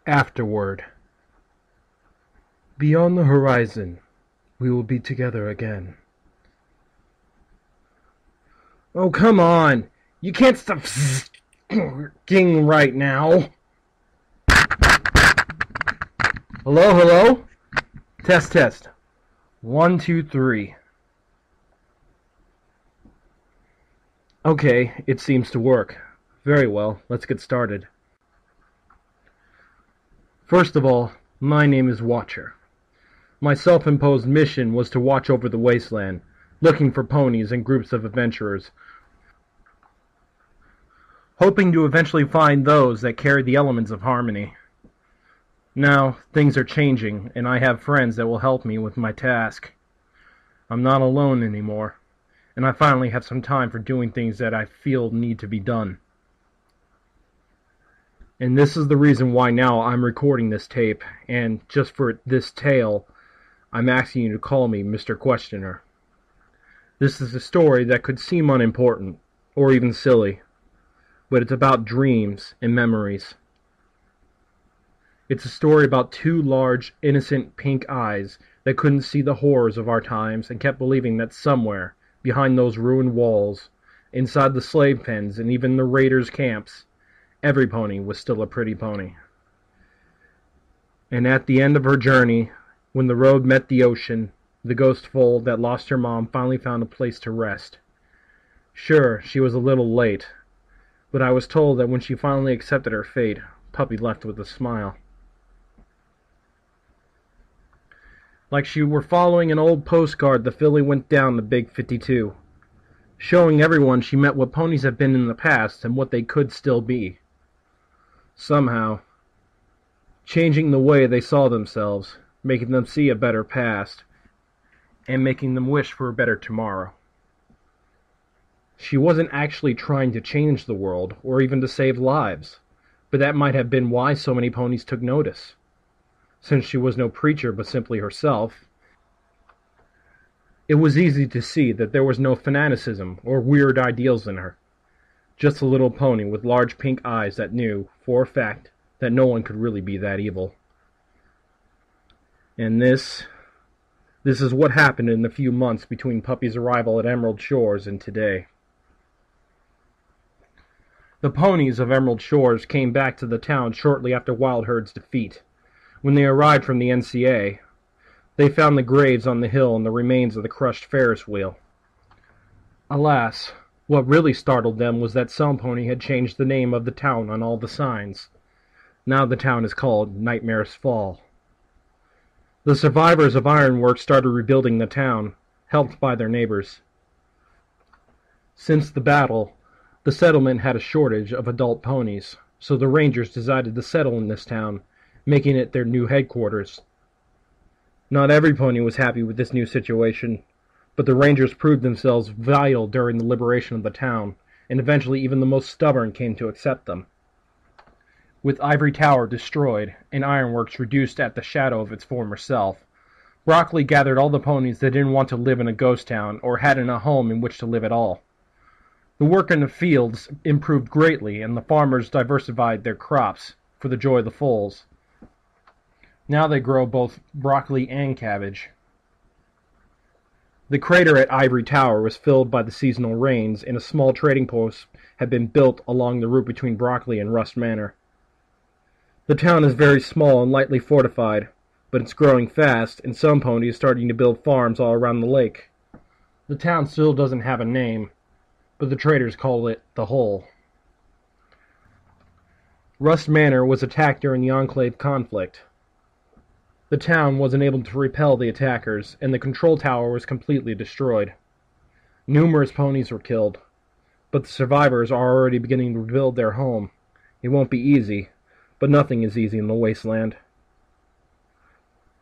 Afterword. Beyond the horizon, we will be together again. Oh, come on! You can't stop s***ing right now! Hello, hello? Test, test. 1, 2, 3. Okay, it seems to work. Very well, let's get started. First of all, my name is Watcher. My self-imposed mission was to watch over the wasteland, looking for ponies and groups of adventurers, hoping to eventually find those that carry the elements of harmony. Now, things are changing, and I have friends that will help me with my task. I'm not alone anymore, and I finally have some time for doing things that I feel need to be done. And this is the reason why now I'm recording this tape, and just for this tale, I'm asking you to call me Mr. Questioner. This is a story that could seem unimportant, or even silly, but it's about dreams and memories. It's a story about two large, innocent pink eyes that couldn't see the horrors of our times and kept believing that somewhere, behind those ruined walls, inside the slave pens and even the raiders' camps, every pony was still a pretty pony. And at the end of her journey, when the road met the ocean, the ghost foal that lost her mom finally found a place to rest. Sure, she was a little late, but I was told that when she finally accepted her fate, Puppy left with a smile. Like she were following an old postcard, the filly went down the big 52, showing everyone she met what ponies have been in the past and what they could still be. Somehow, changing the way they saw themselves, making them see a better past, and making them wish for a better tomorrow. She wasn't actually trying to change the world, or even to save lives, but that might have been why so many ponies took notice. Since she was no preacher but simply herself, it was easy to see that there was no fanaticism or weird ideals in her. Just a little pony with large pink eyes that knew, for a fact, that no one could really be that evil. And this is what happened in the few months between Puppy's arrival at Emerald Shores and today. The ponies of Emerald Shores came back to the town shortly after Wildherd's defeat. When they arrived from the NCA, they found the graves on the hill and the remains of the crushed Ferris wheel. Alas, what really startled them was that some pony had changed the name of the town on all the signs. Now the town is called Nightmare's Fall. The survivors of Ironworks started rebuilding the town, helped by their neighbors. Since the battle, the settlement had a shortage of adult ponies, so the Rangers decided to settle in this town, making it their new headquarters. Not every pony was happy with this new situation, but the Rangers proved themselves vital during the liberation of the town, and eventually even the most stubborn came to accept them. With Ivory Tower destroyed, and Ironworks reduced at the shadow of its former self, Broccoli gathered all the ponies that didn't want to live in a ghost town or hadn't a home in which to live at all. The work in the fields improved greatly, and the farmers diversified their crops for the joy of the foals. Now they grow both broccoli and cabbage. The crater at Ivory Tower was filled by the seasonal rains, and a small trading post had been built along the route between Broccoli and Rust Manor. The town is very small and lightly fortified, but it's growing fast, and some ponies are starting to build farms all around the lake. The town still doesn't have a name, but the traders call it the Hole. Rust Manor was attacked during the Enclave conflict. The town wasn't able to repel the attackers, and the control tower was completely destroyed. Numerous ponies were killed, but the survivors are already beginning to rebuild their home. It won't be easy, but nothing is easy in the wasteland.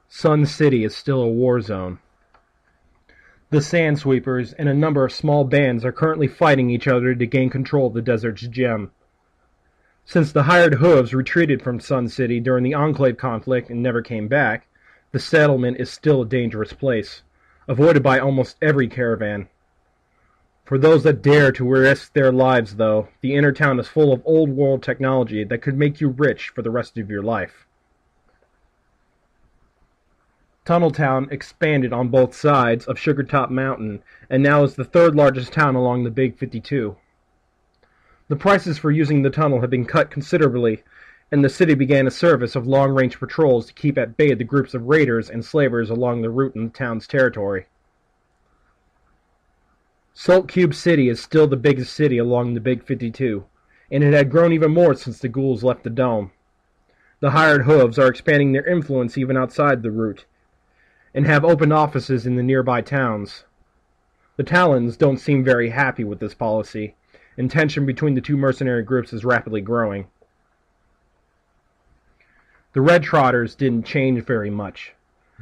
Sun City is still a war zone. The Sandsweepers and a number of small bands are currently fighting each other to gain control of the desert's gem. Since the Hired Hooves retreated from Sun City during the Enclave conflict and never came back, the settlement is still a dangerous place, avoided by almost every caravan. For those that dare to risk their lives, though, the inner town is full of old-world technology that could make you rich for the rest of your life. Tunneltown expanded on both sides of Sugartop Mountain, and now is the third largest town along the Big 52. The prices for using the tunnel have been cut considerably, and the city began a service of long-range patrols to keep at bay the groups of raiders and slavers along the route in the town's territory. Salt Cube City is still the biggest city along the Big 52, and it had grown even more since the ghouls left the dome. The hired hooves are expanding their influence even outside the route, and have opened offices in the nearby towns. The Talons don't seem very happy with this policy, and tension between the two mercenary groups is rapidly growing. The Red Trotters didn't change very much.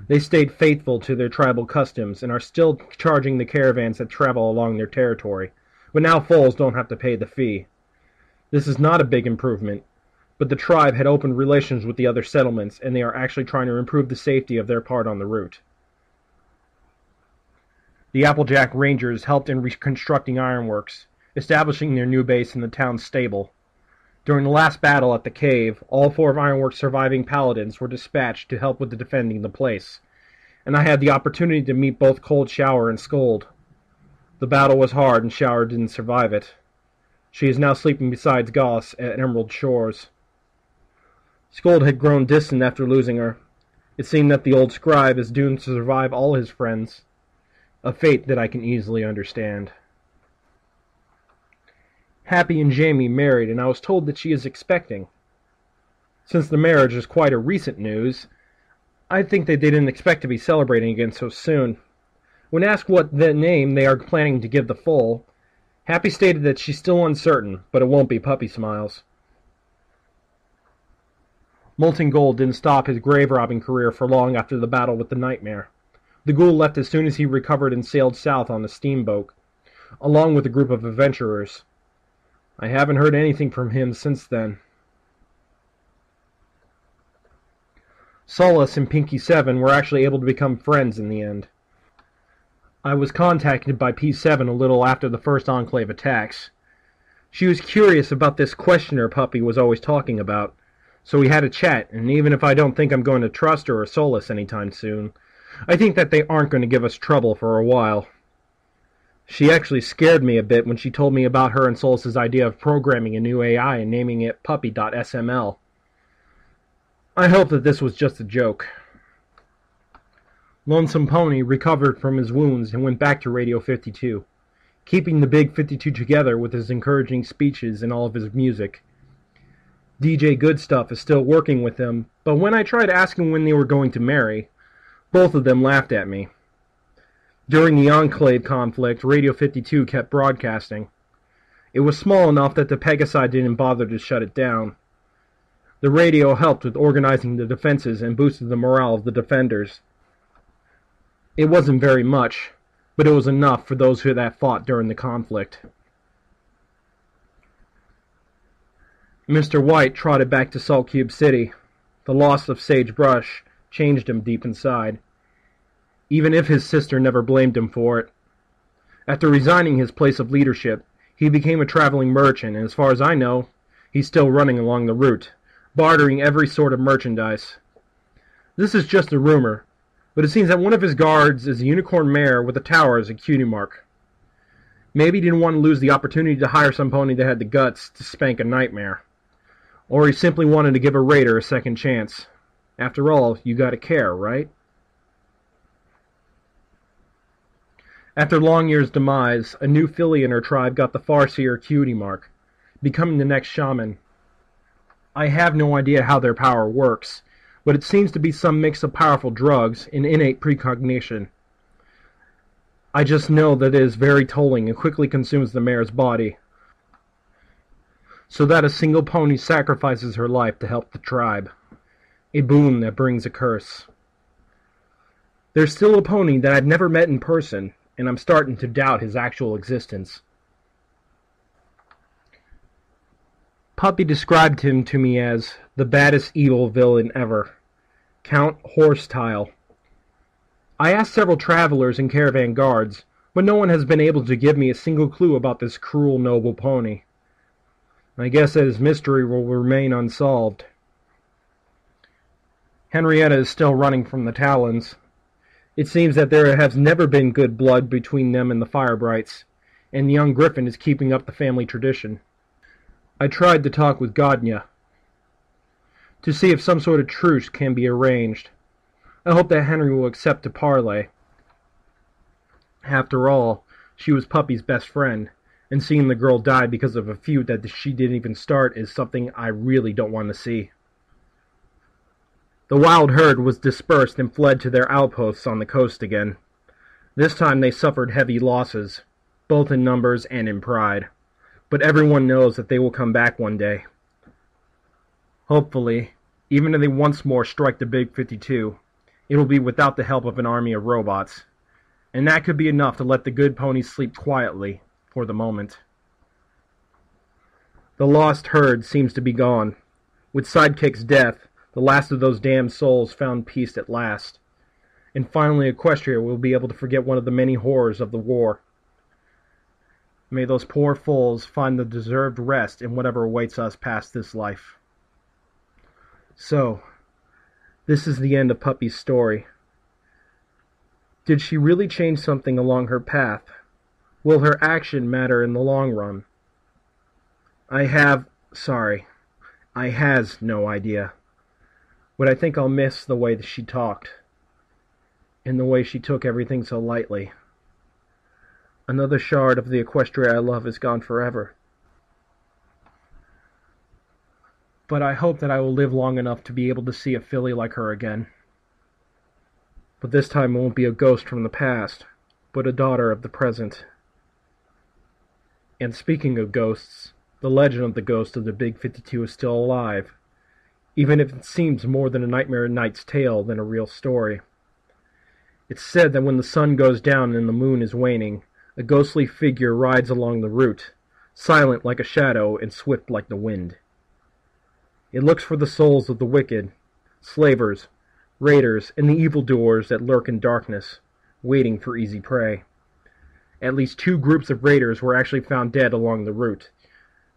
They stayed faithful to their tribal customs and are still charging the caravans that travel along their territory, but now foals don't have to pay the fee. This is not a big improvement, but the tribe had opened relations with the other settlements, and they are actually trying to improve the safety of their part on the route. The Applejack Rangers helped in reconstructing ironworks, establishing their new base in the town's stable. During the last battle at the cave, all 4 of Ironworks' surviving paladins were dispatched to help with the defending the place, and I had the opportunity to meet both Cold Shower and Scold. The battle was hard, and Shower didn't survive it. She is now sleeping beside Goss at Emerald Shores. Scold had grown distant after losing her. It seemed that the old scribe is doomed to survive all his friends, a fate that I can easily understand. Happy and Jamie married, and I was told that she is expecting. Since the marriage is quite a recent news, I think that they didn't expect to be celebrating again so soon. When asked what the name they are planning to give the foal, Happy stated that she's still uncertain, but it won't be Puppy Smiles. Molten Gold didn't stop his grave-robbing career for long after the battle with the Nightmare. The ghoul left as soon as he recovered and sailed south on a steamboat, along with a group of adventurers. I haven't heard anything from him since then. Solace and Pinky 7 were actually able to become friends in the end. I was contacted by P7 a little after the first Enclave attacks. She was curious about this questioner Puppy was always talking about, so we had a chat, and even if I don't think I'm going to trust her or Solace anytime soon, I think that they aren't going to give us trouble for a while. She actually scared me a bit when she told me about her and Solace's idea of programming a new AI and naming it Puppy.sml. I hope that this was just a joke. Lonesome Pony recovered from his wounds and went back to Radio 52, keeping the Big 52 together with his encouraging speeches and all of his music. DJ Goodstuff is still working with him, but when I tried asking when they were going to marry, both of them laughed at me. During the Enclave conflict, Radio 52 kept broadcasting. It was small enough that the Pegasi didn't bother to shut it down. The radio helped with organizing the defenses and boosted the morale of the defenders. It wasn't very much, but it was enough for those who had fought during the conflict. Mr. White trotted back to Salt Cube City. The loss of Sagebrush changed him deep inside, even if his sister never blamed him for it. After resigning his place of leadership, he became a traveling merchant, and as far as I know, he's still running along the route, bartering every sort of merchandise. This is just a rumor, but it seems that one of his guards is a unicorn mare with a tower as a cutie mark. Maybe he didn't want to lose the opportunity to hire some pony that had the guts to spank a nightmare. Or he simply wanted to give a raider a second chance. After all, you gotta care, right? After Longyear's demise, a new filly in her tribe got the Farseer cutie mark, becoming the next shaman. I have no idea how their power works, but it seems to be some mix of powerful drugs and innate precognition. I just know that it is very tolling and quickly consumes the mare's body, so that a single pony sacrifices her life to help the tribe. A boon that brings a curse. There's still a pony that I've never met in person, and I'm starting to doubt his actual existence. Puppy described him to me as the baddest evil villain ever, Count Horsetile. I asked several travelers and caravan guards, but no one has been able to give me a single clue about this cruel noble pony. I guess that his mystery will remain unsolved. Henrietta is still running from the Talons. It seems that there has never been good blood between them and the Firebrights, and the young Griffin is keeping up the family tradition. I tried to talk with Godnya to see if some sort of truce can be arranged. I hope that Henry will accept to parley. After all, she was Puppy's best friend, and seeing the girl die because of a feud that she didn't even start is something I really don't want to see. The wild herd was dispersed and fled to their outposts on the coast again. This time they suffered heavy losses, both in numbers and in pride, but everyone knows that they will come back one day. Hopefully, even if they once more strike the Big 52, it will be without the help of an army of robots, and that could be enough to let the good ponies sleep quietly for the moment. The lost herd seems to be gone. With Sidekick's death, the last of those damned souls found peace at last, and finally Equestria will be able to forget one of the many horrors of the war. May those poor fools find the deserved rest in whatever awaits us past this life. So, this is the end of Puppy's story. Did she really change something along her path? Will her action matter in the long run? I has no idea. But I think I'll miss the way that she talked, and the way she took everything so lightly. Another shard of the Equestria I love is gone forever. But I hope that I will live long enough to be able to see a filly like her again. But this time it won't be a ghost from the past, but a daughter of the present. And speaking of ghosts, the legend of the ghost of the Big 52 is still alive, even if it seems more than a Nightmare Knight's tale than a real story. It's said that when the sun goes down and the moon is waning, a ghostly figure rides along the route, silent like a shadow and swift like the wind. It looks for the souls of the wicked, slavers, raiders, and the evildoers that lurk in darkness, waiting for easy prey. At least 2 groups of raiders were actually found dead along the route.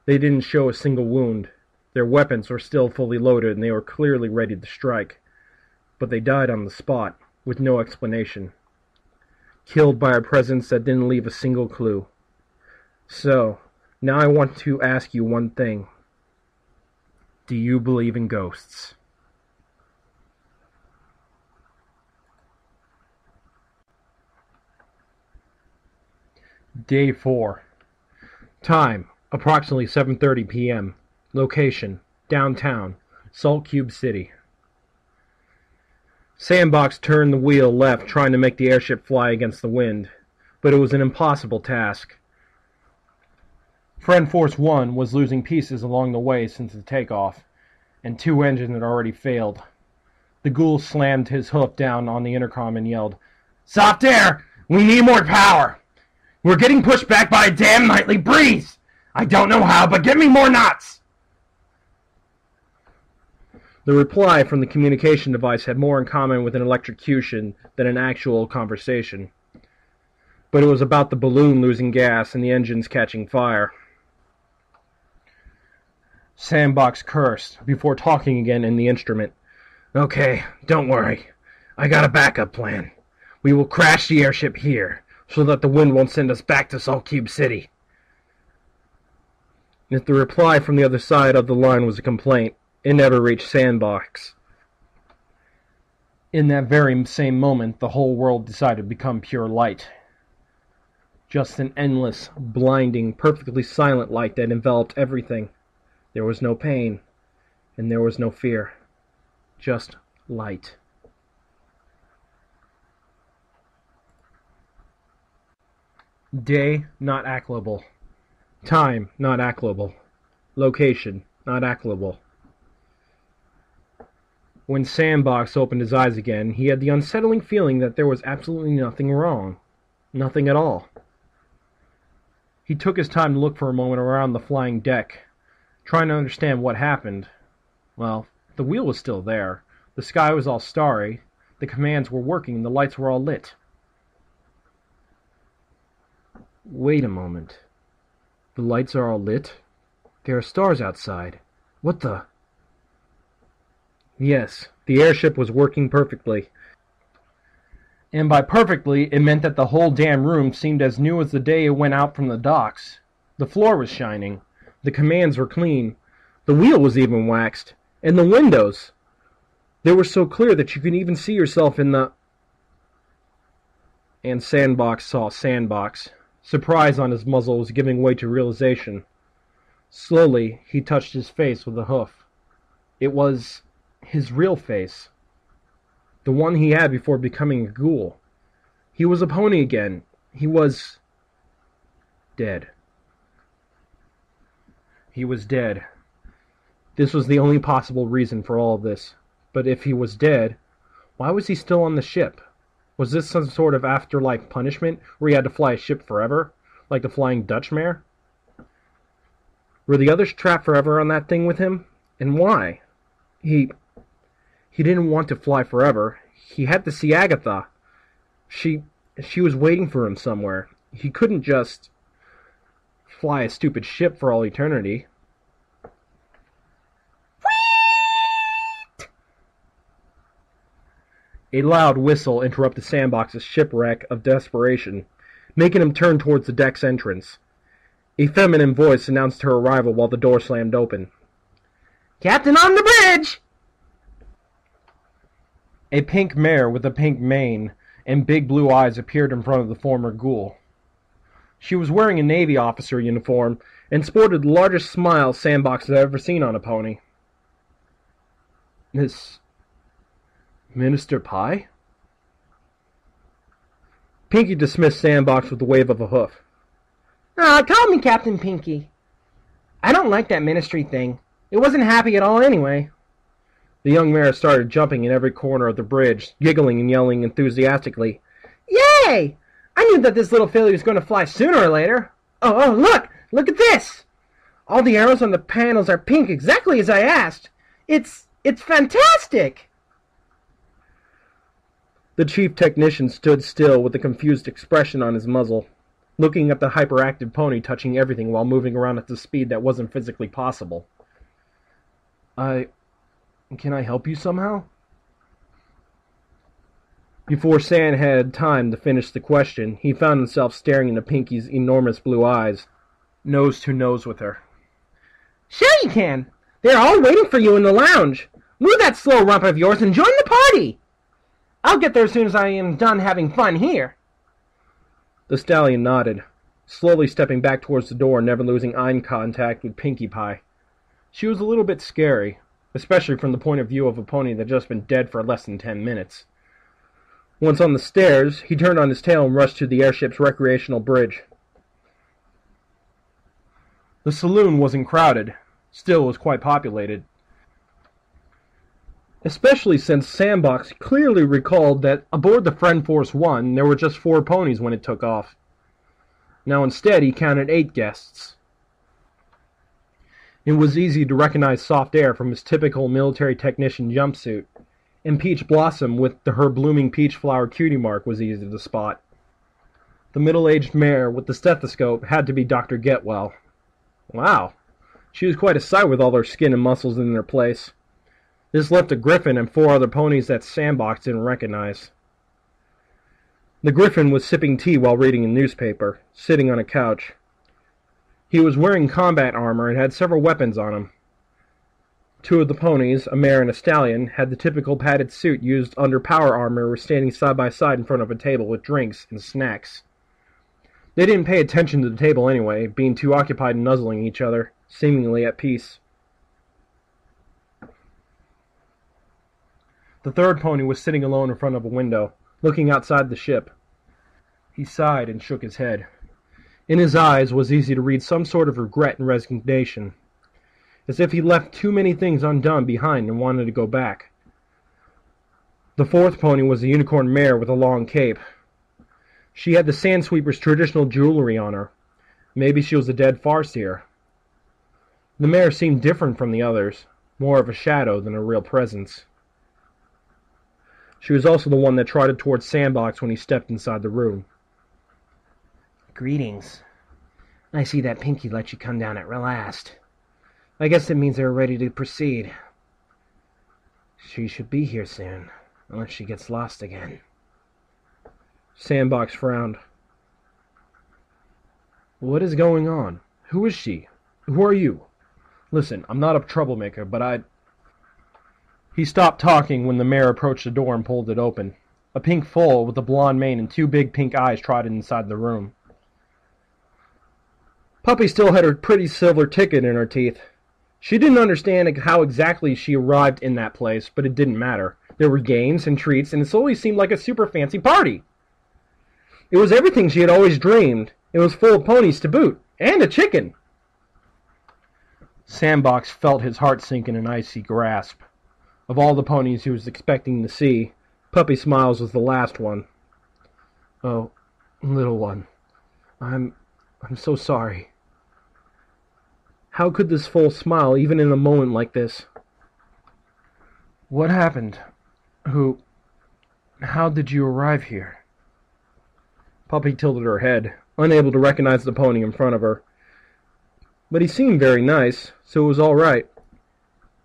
They didn't show a single wound. Their weapons were still fully loaded and they were clearly ready to strike. But they died on the spot, with no explanation. Killed by a presence that didn't leave a single clue. So, now I want to ask you one thing. Do you believe in ghosts? Day 4. Time, approximately 7:30 p.m. Location, downtown, Salt Cube City. Sandbox turned the wheel left trying to make the airship fly against the wind, but it was an impossible task. Friend Force 1 was losing pieces along the way since the takeoff, and 2 engines had already failed. The ghoul slammed his hoof down on the intercom and yelled, "Soft air! We need more power! We're getting pushed back by a damn nightly breeze! I don't know how, but give me more knots!" The reply from the communication device had more in common with an electrocution than an actual conversation. But it was about the balloon losing gas and the engines catching fire. Sandbox cursed, before talking again in the instrument. "Okay, don't worry. I got a backup plan. We will crash the airship here, so that the wind won't send us back to Salt Cube City." If the reply from the other side of the line was a complaint, it never reached Sandbox. In that very same moment, the whole world decided to become pure light. Just an endless, blinding, perfectly silent light that enveloped everything. There was no pain, and there was no fear. Just light. Day, not accliable. Time, not accliable. Location, not accliable. When Sandbox opened his eyes again, he had the unsettling feeling that there was absolutely nothing wrong. Nothing at all. He took his time to look for a moment around the flying deck, trying to understand what happened. Well, the wheel was still there. The sky was all starry. The commands were working. The lights were all lit. Wait a moment. The lights are all lit? There are stars outside. What the... Yes, the airship was working perfectly. And by perfectly, it meant that the whole damn room seemed as new as the day it went out from the docks. The floor was shining. The commands were clean. The wheel was even waxed. And the windows! They were so clear that you could even see yourself in the... And Sandbox saw Sandbox. Surprise on his muzzle was giving way to realization. Slowly, he touched his face with a hoof. It was his real face. The one he had before becoming a ghoul. He was a pony again. He was... dead. He was dead. This was the only possible reason for all of this. But if he was dead, why was he still on the ship? Was this some sort of afterlife punishment where he had to fly a ship forever? Like the Flying Dutchmare? Were the others trapped forever on that thing with him? And why? He didn't want to fly forever. He had to see Agatha. She was waiting for him somewhere. He couldn't just fly a stupid ship for all eternity. A loud whistle interrupted Sandbox's shipwreck of desperation, making him turn towards the deck's entrance. A feminine voice announced her arrival while the door slammed open. "Captain on the bridge!" A pink mare with a pink mane and big blue eyes appeared in front of the former ghoul. She was wearing a Navy officer uniform and sported the largest smile Sandbox had ever seen on a pony. "Miss... Minister Pye?" Pinky dismissed Sandbox with a wave of a hoof. Call me Captain Pinky. I don't like that ministry thing. It wasn't happy at all anyway." The young mare started jumping in every corner of the bridge, giggling and yelling enthusiastically. "Yay! I knew that this little filly was going to fly sooner or later. Oh, look! Look at this! All the arrows on the panels are pink, exactly as I asked. It's fantastic!" The chief technician stood still with a confused expression on his muzzle, looking at the hyperactive pony touching everything while moving around at the speed that wasn't physically possible. Can I help you somehow?" Before Sand had time to finish the question, he found himself staring into Pinky's enormous blue eyes, nose to nose with her. "Sure you can! They're all waiting for you in the lounge! Move that slow rump of yours and join the party! I'll get there as soon as I am done having fun here." The stallion nodded, slowly stepping back towards the door and never losing eye contact with Pinkie Pie. She was a little bit scary, especially from the point of view of a pony that had just been dead for less than 10 minutes. Once on the stairs, he turned on his tail and rushed to the airship's recreational bridge. The saloon wasn't crowded, still was quite populated. Especially since Sandbox clearly recalled that aboard the Friend Force 1 there were just 4 ponies when it took off. Now instead he counted 8 guests. It was easy to recognize Soft Air from his typical military technician jumpsuit, and Peach Blossom with her blooming peach flower cutie mark was easy to spot. The middle-aged mare with the stethoscope had to be Dr. Getwell. Wow, she was quite a sight with all her skin and muscles in their place. This left a griffin and 4 other ponies that Sandbox didn't recognize. The griffin was sipping tea while reading a newspaper, sitting on a couch. He was wearing combat armor and had several weapons on him. 2 of the ponies, a mare and a stallion, had the typical padded suit used under power armor and were standing side by side in front of a table with drinks and snacks. They didn't pay attention to the table anyway, being too occupied in nuzzling each other, seemingly at peace. The 3rd pony was sitting alone in front of a window, looking outside the ship. He sighed and shook his head. In his eyes was easy to read some sort of regret and resignation, as if he left too many things undone behind and wanted to go back. The 4th pony was a unicorn mare with a long cape. She had the Sandsweeper's traditional jewelry on her. Maybe she was a dead farseer. The mare seemed different from the others, more of a shadow than a real presence. She was also the one that trotted towards Sandbox when he stepped inside the room. "Greetings. I see that Pinky let you come down at last. I guess it means they're ready to proceed. She should be here soon, unless she gets lost again." Sandbox frowned. What is going on? Who is she? Who are you? Listen, I'm not a troublemaker, but He stopped talking when the mare approached the door and pulled it open. A pink foal with a blonde mane and two big pink eyes trotted inside the room. Puppy still had her pretty silver ticket in her teeth. She didn't understand how exactly she arrived in that place, but it didn't matter. There were games and treats, and it slowly seemed like a super fancy party. It was everything she had always dreamed. It was full of ponies to boot, and a chicken. Sandbox felt his heart sink in an icy grasp. Of all the ponies he was expecting to see, Puppy Smiles was the last one. Oh, little one, I'm so sorry. How could this foal smile even in a moment like this? What happened? How did you arrive here? Puppy tilted her head, unable to recognize the pony in front of her. But he seemed very nice, so it was all right.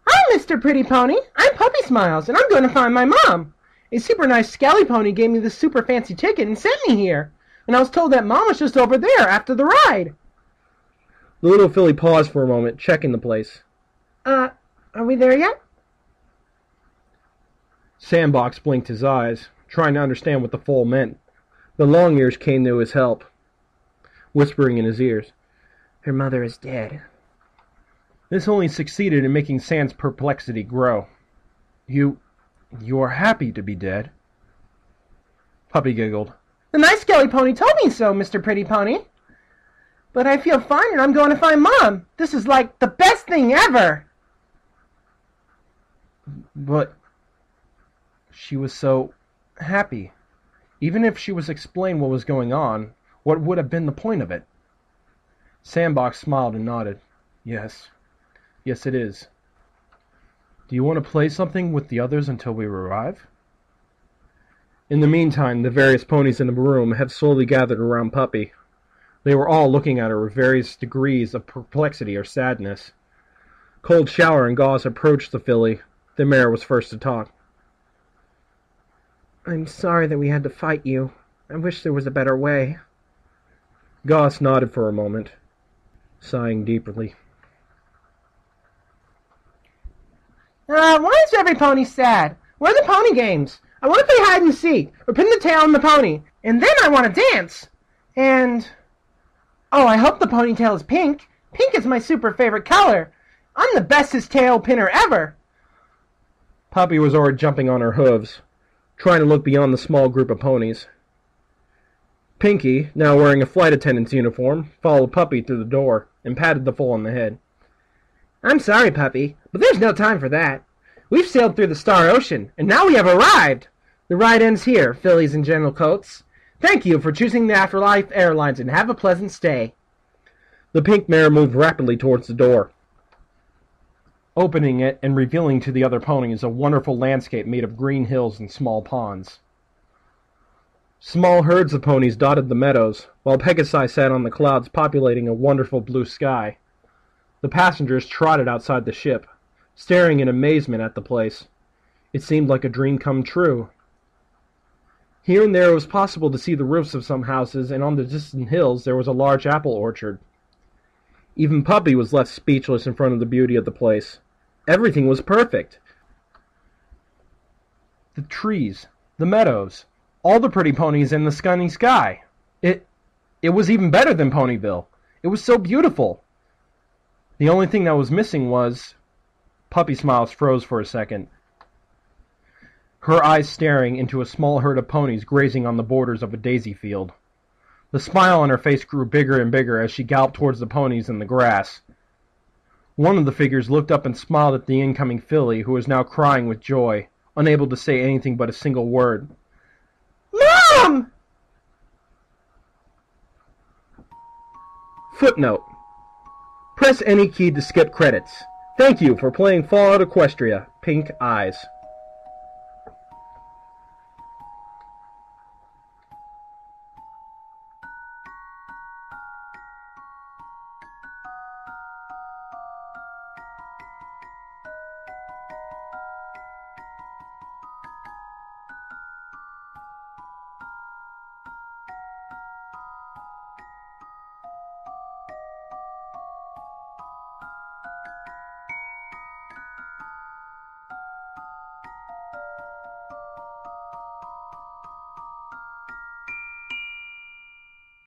Hi, Mr. Pretty Pony. I'm Puppy Smiles, and I'm going to find my mom. A super nice scally pony gave me this super fancy ticket and sent me here. And I was told that Mom was just over there after the ride. The little filly paused for a moment, checking the place. Are we there yet? Sandbox blinked his eyes, trying to understand what the foal meant. The long ears came to his help, whispering in his ears, "Her mother is dead." This only succeeded in making Sand's perplexity grow. You are happy to be dead? Puppy giggled. The nice scally pony told me so, Mr. Pretty Pony. But I feel fine and I'm going to find Mom. This is like the best thing ever. But she was so happy. Even if she was explained what was going on, what would have been the point of it? Sandbox smiled and nodded. Yes, it is. Do you want to play something with the others until we arrive? In the meantime, the various ponies in the room had slowly gathered around Puppy. They were all looking at her with various degrees of perplexity or sadness. Cold Shower and Gauze approached the filly. The mare was first to talk. I'm sorry that we had to fight you. I wish there was a better way. Gauze nodded for a moment, sighing deeply. Why is every pony sad? Where are the pony games? I want to play hide and seek, or pin the tail on the pony, and then I want to dance. And... oh, I hope the ponytail is pink. Pink is my super favorite color. I'm the bestest tail pinner ever. Puppy was already jumping on her hooves, trying to look beyond the small group of ponies. Pinky, now wearing a flight attendant's uniform, followed Puppy through the door and patted the foal on the head. I'm sorry, Puppy, but there's no time for that. We've sailed through the Star Ocean, and now we have arrived. The ride ends here, fillies and general coats. Thank you for choosing the Afterlife Airlines, and have a pleasant stay. The pink mare moved rapidly towards the door, opening it and revealing to the other ponies a wonderful landscape made of green hills and small ponds. Small herds of ponies dotted the meadows, while Pegasi sat on the clouds populating a wonderful blue sky. The passengers trotted outside the ship, staring in amazement at the place. It seemed like a dream come true. Here and there it was possible to see the roofs of some houses, and on the distant hills there was a large apple orchard. Even Puppy was left speechless in front of the beauty of the place. Everything was perfect. The trees, the meadows, all the pretty ponies in the sunny sky. It was even better than Ponyville. It was so beautiful. The only thing that was missing was... Puppy Smiles froze for a second, her eyes staring into a small herd of ponies grazing on the borders of a daisy field. The smile on her face grew bigger and bigger as she galloped towards the ponies in the grass. One of the figures looked up and smiled at the incoming filly, who was now crying with joy, unable to say anything but a single word. Mom! Footnote. Press any key to skip credits. Thank you for playing Fallout Equestria, Pink Eyes.